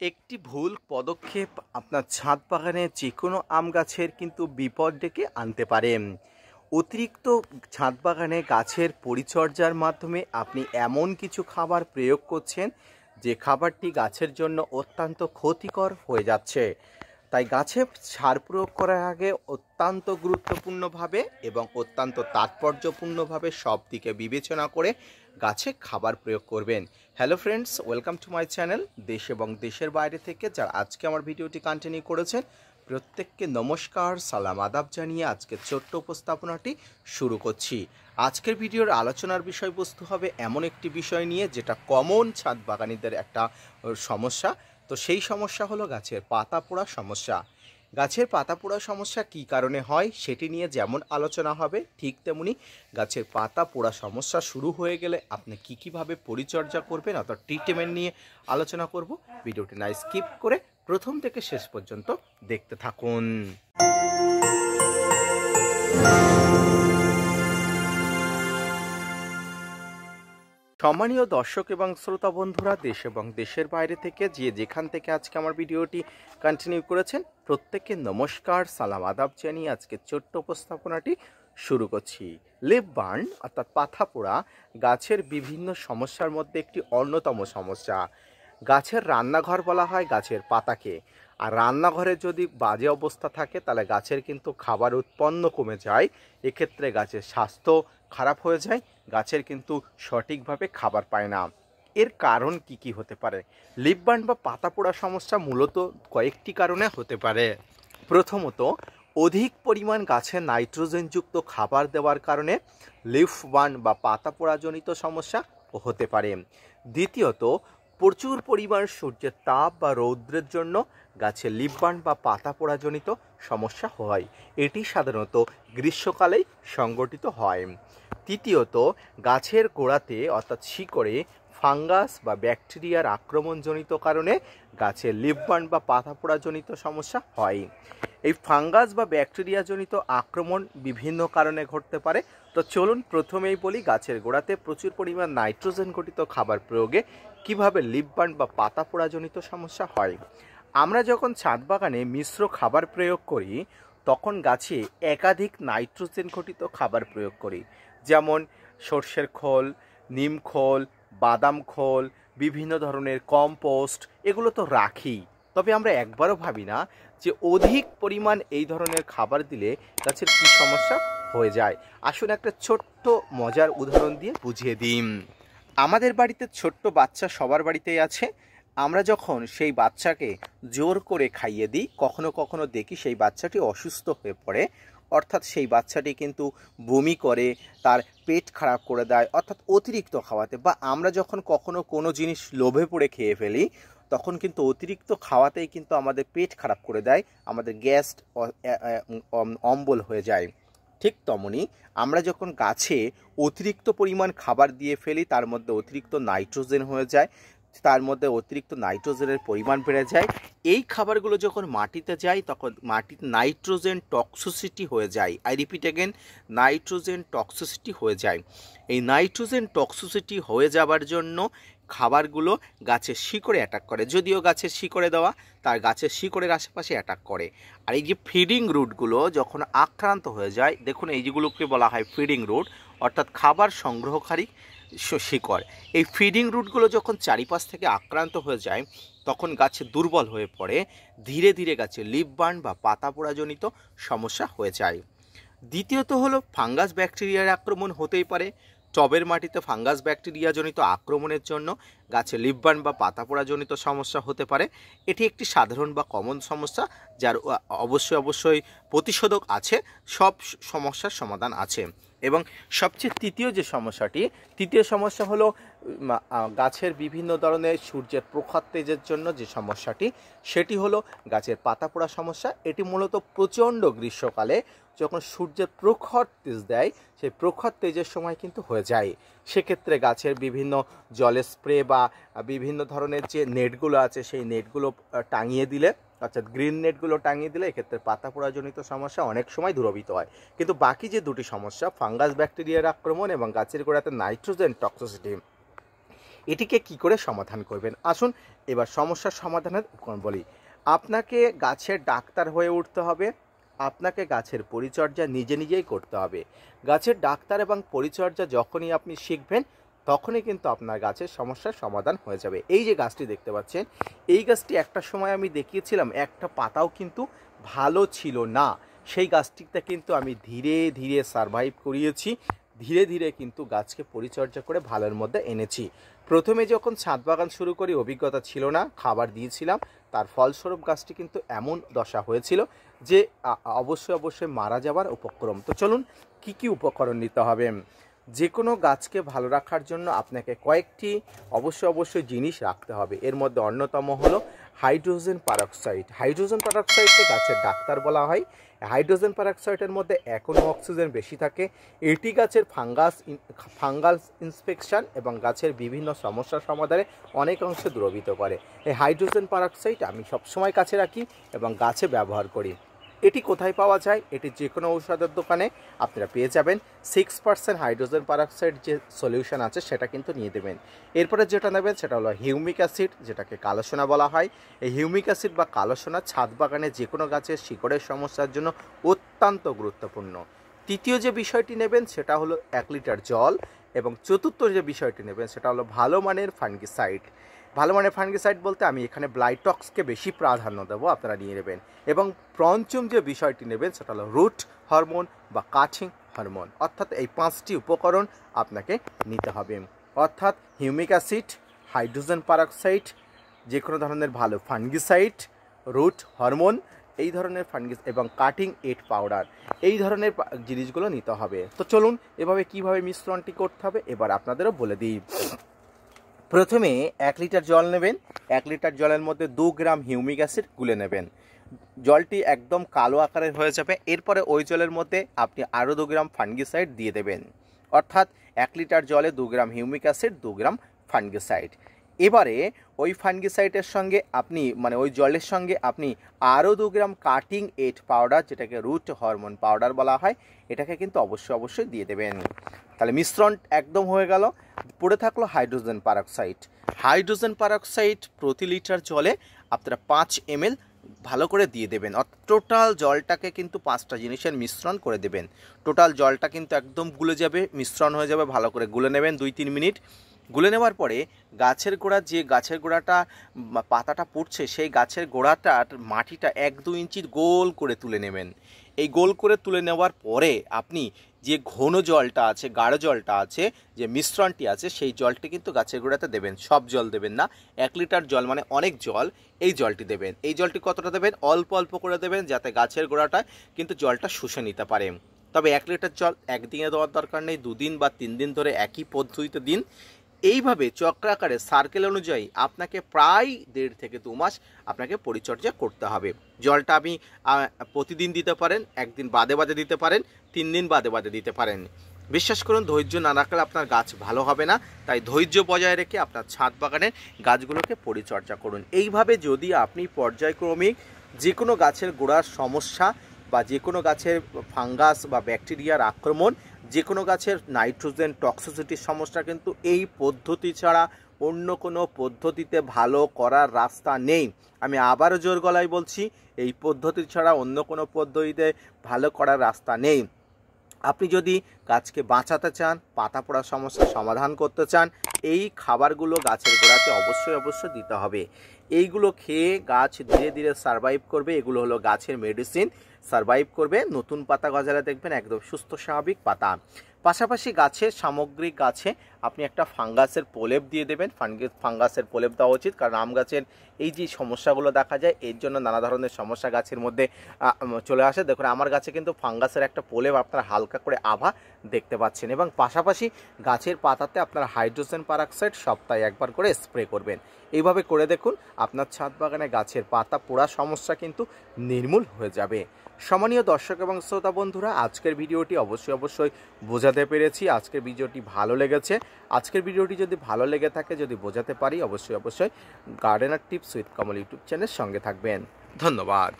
একটি ভুল পদক্ষেপ আপনার ছাদ বাগানে যে কোনো আম গাছের কিন্তু বিপদ ডেকে আনতে পারে। অতিরিক্ত ছাদ বাগানে গাছের পরিচর্যার মাধ্যমে আপনি এমন কিছু খাবার প্রয়োগ করছেন যে খাবারটি গাছের জন্য অত্যন্ত ক্ষতিকর হয়ে যাচ্ছে। তাই গাছে সার প্রয়োগ করার আগে অত্যন্ত গুরুত্বপূর্ণভাবে এবং অত্যন্ত তাৎপর্যপূর্ণভাবে সব দিকে বিবেচনা করে গাছে খাবার প্রয়োগ করবেন। Hello friends, welcome to my channel. দেশ এবং দেশের বাইরে থেকে যারা আজকে আমার ভিডিওটি কন্টিনিউ করেছেন প্রত্যেককে নমস্কার, সালাম, আদাব জানিয়ে আজকের ছোট্ট উপস্থাপনাটি শুরু করছি। আজকের ভিডিওর আলোচনার বিষয়বস্তু হবে এমন একটি বিষয় নিয়ে যেটা কমন ছাদ বাগানীদের একটা সমস্যা। তো সেই সমস্যা হলো গাছের পাতা পোড়া সমস্যা। গাছের পাতা পোড়া সমস্যা কী কারণে হয় সেটি নিয়ে যেমন আলোচনা হবে, ঠিক তেমনি গাছের পাতা পোড়া সমস্যা শুরু হয়ে গেলে আপনি কীভাবে পরিচর্যা করবেন অর্থাৎ ট্রিটমেন্ট নিয়ে আলোচনা করব। ভিডিওটি না স্কিপ করে প্রথম থেকে শেষ পর্যন্ত দেখতে থাকুন। সম্মানীয় দর্শক এবং শ্রোতা বন্ধুরা, দেশ এবং দেশের বাইরে থেকে যে যেখান থেকে আজকে আমার ভিডিওটি কন্টিনিউ করেছেন প্রত্যেককে নমস্কার, সালাম, আদাব জানিয়ে আজকে ছোট্ট উপস্থাপনাটি শুরু করছি। লিফ বার্ন অর্থাৎ পাতা পোড়া গাছের বিভিন্ন সমস্যার মধ্যে একটি অন্যতম সমস্যা। গাছের রান্নাঘর বলা হয় গাছের পাতাকে, আর রান্নাঘরে যদি বাজে অবস্থা থাকে তাহলে গাছের কিন্তু খাবার উৎপন্ন কমে যায়। এক্ষেত্রে গাছের স্বাস্থ্য খারাপ হয়ে যায়, গাছের কিন্তু সঠিকভাবে খাবার পায় না। এর কারণ কি হতে পারে? লিফ বার্ন বা পাতা পোড়া সমস্যা মূলত কয়েকটি কারণে হতে পারে। প্রথমত, অধিক পরিমাণ গাছে নাইট্রোজেনযুক্ত খাবার দেওয়ার কারণে লিফ বার্ন বা পাতা পোড়াজনিত সমস্যা হতে পারে। দ্বিতীয়ত, প্রচুর পরিমাণ সূর্যের তাপ বা রৌদ্রের জন্য গাছে লিফ বার্ন বা পাতা পোড়াজনিত সমস্যা হয়। এটি সাধারণত গ্রীষ্মকালেই সংঘটিত হয়। তৃতীয়ত, গাছের গোড়াতে অর্থাৎ শিকড়ে ফাঙ্গাস বা ব্যাকটেরিয়ার আক্রমণজনিত কারণে গাছের লিফ বার্ন বা পাতা পোড়াজনিত সমস্যা হয়। এই ফাঙ্গাস বা ব্যাকটেরিয়াজনিত আক্রমণ বিভিন্ন কারণে ঘটতে পারে। তো চলুন প্রথমেই বলি গাছের গোড়াতে প্রচুর পরিমাণ নাইট্রোজেন ঘটিত খাবার প্রয়োগে কিভাবে লিফ বার্ন বা পাতা পোড়াজনিত সমস্যা হয়। আমরা যখন ছাদ বাগানে মিশ্র খাবার প্রয়োগ করি তখন গাছে একাধিক নাইট্রোজেন ঘটিত খাবার প্রয়োগ করি, যেমন সর্ষের খোল, নিম খোল, বাদাম খোল, বিভিন্ন ধরনের কম্পোস্ট, এগুলো তো রাখি। তবে আমরা একবারও ভাবি না যে অধিক পরিমাণ এই ধরনের খাবার দিলে গাছের কী সমস্যা হয়ে যায়। আসুন একটা ছোট্ট মজার উদাহরণ দিয়ে বুঝিয়ে দিই। আমাদের বাড়িতে ছোট্ট বাচ্চা সবার বাড়িতেই আছে। আমরা যখন সেই বাচ্চাকে জোর করে খাইয়ে দিই, কখনো কখনো দেখি সেই বাচ্চাটি অসুস্থ হয়ে পড়ে, অর্থাৎ সেই বাচ্চাটি কিন্তু বমি করে, তার পেট খারাপ করে দেয় অর্থাৎ অতিরিক্ত খাওয়াতে। বা আমরা যখন কখনো কোনো জিনিস লোভে পড়ে খেয়ে ফেলি তখন কিন্তু অতিরিক্ত খাওয়াতেই কিন্তু আমাদের পেট খারাপ করে দেয়, আমাদের গ্যাস অম্বল হয়ে যায়। ঠিক তেমনি আমরা যখন গাছে অতিরিক্ত পরিমাণ খাবার দিয়ে ফেলি তার মধ্যে অতিরিক্ত নাইট্রোজেন হয়ে যায়, তার মধ্যে অতিরিক্ত নাইট্রোজেনের পরিমাণ বেড়ে যায়। এই খাবারগুলো যখন মাটিতে যায় তখন মাটিতে নাইট্রোজেন টক্সিসিটি হয়ে যায়। I repeat again, nitrogen toxicity হয়ে যায়। এই নাইট্রোজেন টক্সিসিটি হয়ে যাবার জন্য খাবারগুলো গাছের শিকড়ে অ্যাটাক করে, যদিও গাছের শিকড়ে দেওয়া, তার গাছের শিকড়ের আশেপাশে অ্যাটাক করে। আর এই যে ফিডিং রুটগুলো যখন আক্রান্ত হয়ে যায়, দেখুন এই যেগুলোকে বলা হয় ফিডিং রুট অর্থাৎ খাবার সংগ্রহকারী শিকড়। এই ফিডিং রুটগুলো যখন চারিপাশ থেকে আক্রান্ত হয়ে যায় তখন গাছে দুর্বল হয়ে পড়ে, ধীরে ধীরে গাছে লিফ বার্ন বা পাতা পোড়াজনিত সমস্যা হয়ে যায়। দ্বিতীয়ত হলো ফাঙ্গাস ব্যাকটেরিয়ার আক্রমণ হতেই পারে। টবের মাটিতে ফাঙ্গাস ব্যাকটেরিয়াজনিত আক্রমণের জন্য গাছে লিফ বার্ন বা পাতা পোড়াজনিত সমস্যা হতে পারে। এটি একটি সাধারণ বা কমন সমস্যা, যার অবশ্যই প্রতিষেধক আছে, সব সমস্যার সমাধান আছে। এবং সবচেয়ে তৃতীয় সমস্যা হলো গাছের বিভিন্ন ধরনের সূর্যের প্রখর তেজের জন্য যে সমস্যাটি, সেটি হলো গাছের পাতা পোড়া সমস্যা। এটি মূলত প্রচণ্ড গ্রীষ্মকালে যখন সূর্যের প্রখর তেজ দেয় সেই প্রখর তেজের সময় কিন্তু হয়ে যায়। সেক্ষেত্রে গাছের বিভিন্ন জলের স্প্রে বা বিভিন্ন ধরনের যে নেটগুলো আছে সেই নেটগুলো টাঙিয়ে দিলে, অর্থাৎ গ্রিন নেটগুলো টাঙিয়ে দিলে এক্ষেত্রে পাতা পোড়াজনিত সমস্যা অনেক সময় দূরীভূত হয়। কিন্তু বাকি যে দুটি সমস্যা, ফাঙ্গাস ব্যাকটেরিয়ার আক্রমণ এবং গাছের গোড়াতে নাইট্রোজেন টক্সিসিটি, এটিকে কি করে সমাধান করবেন। আসুন এবার সমস্যার সমাধানের বলি। আপনাকে গাছের ডাক্তার হয়ে উঠতে হবে, আপনাকে গাছের পরিচর্যা নিজেই করতে হবে। গাছের ডাক্তার এবং পরিচর্যা যখনই আপনি শিখবেন তখনই কিন্তু আপনার গাছের সমস্যার সমাধান হয়ে যাবে। এই যে গাছটি দেখতে পাচ্ছেন, এই গাছটি একটা সময় আমি দেখিয়েছিলাম, একটা পাতাও কিন্তু ভালো ছিল না। সেই গাছটিতে কিন্তু আমি ধীরে ধীরে সারভাইভ করিয়েছি, ধীরে ধীরে কিন্তু গাছকে পরিচর্যা করে ভালোর মধ্যে এনেছি। প্রথমে যখন ছাদ বাগান শুরু করি অভিজ্ঞতা ছিল না, খাবার দিয়েছিলাম, তার ফলস্বরূপ গাছটি কিন্তু এমন দশা হয়েছিল যে অবশ্যই মারা যাবার উপক্রম। তো চলুন কি কি উপকরণ নিতে হবে। যে কোনো গাছকে ভালো রাখার জন্য আপনাকে কয়েকটি অবশ্যই জিনিস রাখতে হবে। এর মধ্যে অন্যতম হলো হাইড্রোজেন পারক্সাইড। হাইড্রোজেন পারক্সাইডকে গাছের ডাক্তার বলা হয়। হাইড্রোজেন পারক্সাইডের মধ্যে এখনও অক্সিজেন বেশি থাকে। এটি গাছের ফাঙ্গাল ইনফেকশন এবং গাছের বিভিন্ন সমস্যার সমাধানে অনেক অংশে দ্রবীত করে। এই হাইড্রোজেন পারক্সাইড আমি সবসময় কাছে রাখি এবং গাছে ব্যবহার করি। এটি কোথায় পাওয়া যায়? এটি যে কোনো ঔষধের দোকানে আপনারা পেয়ে যাবেন। 6% হাইড্রোজেন পারক্সাইড যে সলিউশন আছে সেটা কিন্তু নিয়ে দেবেন। এরপরে যেটা নেবেন সেটা হলো হিউমিক অ্যাসিড, যেটাকে কালো সোনা বলা হয়। এই হিউমিক অ্যাসিড বা কালো সোনা ছাদ বাগানে যে কোনো গাছের শিকড়ের সমস্যার জন্য অত্যন্ত গুরুত্বপূর্ণ। তৃতীয় যে বিষয়টি নেবেন সেটা হলো 1 লিটার জল, এবং চতুর্থ যে বিষয়টি নেবেন সেটা হলো ভালো মানের ফাঙ্গিসাইড। ভালো মানের ফাঙ্গিসাইড বলতে আমি এখানে ব্লাইটক্সকে বেশি প্রাধান্য দেবো, আপনারা নিয়ে নেবেন। এবং পঞ্চম যে বিষয়টি নেবেন সেটা হলো রুট হরমোন বা কাটিং হরমোন। অর্থাৎ এই 5টি উপকরণ আপনাকে নিতে হবে। অর্থাৎ হিউমিক অ্যাসিড, হাইড্রোজেন পারক্সাইড, যে কোনো ধরনের ভালো ফাঙ্গিসাইড, রুট হরমোন, এই ধরনের এবং কাটিং এড পাউডার, এই ধরনের জিনিসগুলো নিতে হবে। তো চলুন এভাবে কিভাবে মিশ্রণটি করতে হবে এবার আপনাদেরও বলে দিই। প্রথমে 1 লিটার জল নেবেন। 1 লিটার জলের মধ্যে 2 গ্রাম হিউমিক অ্যাসিড গুলে নেবেন। জলটি একদম কালো আকারের হয়ে যাবে। এরপরে ওই জলের মধ্যে আপনি আরও 2 গ্রাম ফাঙ্গিসাইড দিয়ে দেবেন। অর্থাৎ 1 লিটার জলে 2 গ্রাম হিউমিক অ্যাসিড, 2 গ্রাম ফাঙ্গিসাইড। এবারে ওই ফাঙ্গিসাইডের সঙ্গে আপনি ওই জলের সঙ্গে আপনি আরও 2 গ্রাম কাটিং এড পাউডার, যেটাকে রুট হরমোন পাউডার বলা হয়, এটাকে কিন্তু অবশ্যই দিয়ে দেবেন। তাহলে মিশ্রণ একদম হয়ে গেল। পড়ে থাকলো হাইড্রোজেন পারক্সাইড। হাইড্রোজেন পারক্সাইড প্রতি লিটার জলে আপনারা 5 ml ভালো করে দিয়ে দেবেন। টোটাল জলটাকে কিন্তু 5টা জিনিসের মিশ্রণ করে দেবেন। টোটাল জলটা কিন্তু একদম গুলে যাবে, মিশ্রণ হয়ে যাবে। ভালো করে গুলে নেবেন 2-3 মিনিট। গুলে নেওয়ার পরে গাছের গোড়া, যে গাছের গোড়াটা পাতাটা পড়ছে সেই গাছের গোড়াটার মাটিটা 1-2 ইঞ্চি গোল করে তুলে নেবেন। এই গোল করে তুলে নেওয়ার পরে আপনি যে ঘন জলটা আছে, গাঢ় জলটা আছে, যে মিশ্রণটি আছে, সেই জলটি কিন্তু গাছের গোড়াতে দেবেন। সব জল দেবেন না। 1 লিটার জল মানে অনেক জল, এই জলটি দেবেন। এই জলটি কতটা দেবেন? অল্প অল্প করে দেবেন, যাতে গাছের গোড়াটা কিন্তু জলটা শুষে নিতে পারে। তবে 1 লিটার জল একদিনে দেওয়ার দরকার নেই, 2 দিন বা 3 দিন ধরে একই পদ্ধতিতে দিন। এইভাবে চক্রাকারে সার্কেল অনুযায়ী আপনাকে প্রায় 1.5 থেকে 2 মাস আপনাকে পরিচর্যা করতে হবে। জলটা আপনি প্রতিদিন দিতে পারেন, একদিন বাদে বাদে দিতে পারেন, 3 দিন বাদে বাদে দিতে পারেন। বিশ্বাস করুন, ধৈর্য না রাখলে আপনার গাছ ভালো হবে না। তাই ধৈর্য বজায় রেখে আপনার ছাদ বাগানের গাছগুলোকে পরিচর্যা করুন। এইভাবে যদি আপনি পর্যায়ক্রমিক যে কোনো গাছের গোড়ার সমস্যা বা যে কোনো গাছের ফাঙ্গাস বা ব্যাকটেরিয়ার আক্রমণ, যে কোনো গাছের নাইট্রোজেন টক্সিসিটির সমস্যা কিন্তু এই পদ্ধতি ছাড়া অন্য কোনো পদ্ধতিতে ভালো করার রাস্তা নেই। আমি আবারও জোর গলায় বলছি, এই পদ্ধতি ছাড়া অন্য কোনো পদ্ধতিতে ভালো করার রাস্তা নেই। আপনি যদি গাছকে বাঁচাতে চান, পাতা পোড়া সমস্যার সমাধান করতে চান, এই খাবারগুলো গাছের গোড়াতে অবশ্যই দিতে হবে। এইগুলো খেয়ে গাছ ধীরে ধীরে সারভাইভ করবে। এগুলো হলো গাছের মেডিসিন, সারভাইভ করবে। নতুন পাতা গজালে দেখবেন একদম সুস্থ স্বাভাবিক পাতা। পাশাপাশি গাছের সামগ্রিক গাছে আপনি একটা ফাঙ্গাসের প্রলেপ দিয়ে দেবেন। ফাঙ্গাসের প্রলেপ দেওয়া উচিত, কারণ আম গাছের এই যে সমস্যাগুলো দেখা যায়, এর জন্য নানা ধরনের সমস্যা গাছের মধ্যে চলে আসে। দেখুন আমার গাছে কিন্তু ফাঙ্গাসের একটা প্রলেপ আপনারা হালকা করে আভা দেখতে পাচ্ছেন। এবং পাশাপাশি গাছের পাতাতে আপনারা হাইড্রোজেন পারক্সাইড সপ্তাহে একবার করে স্প্রে করবেন। এইভাবে করে দেখুন, আপনার ছাদ বাগানে গাছের পাতা পোড়া সমস্যা কিন্তু নির্মূল হয়ে যাবে। সম্মানীয় দর্শক এবং শ্রোতা বন্ধুরা, আজকের ভিডিওটি অবশ্যই বোঝাতে পেরেছি। আজকের ভিডিওটি ভালো লেগেছে। আজকের ভিডিওটি যদি ভালো লেগে থাকে, যদি বোঝাতে পারি, অবশ্যই gardener tips with Kamal YouTube চ্যানেলের সঙ্গে থাকবেন। ধন্যবাদ।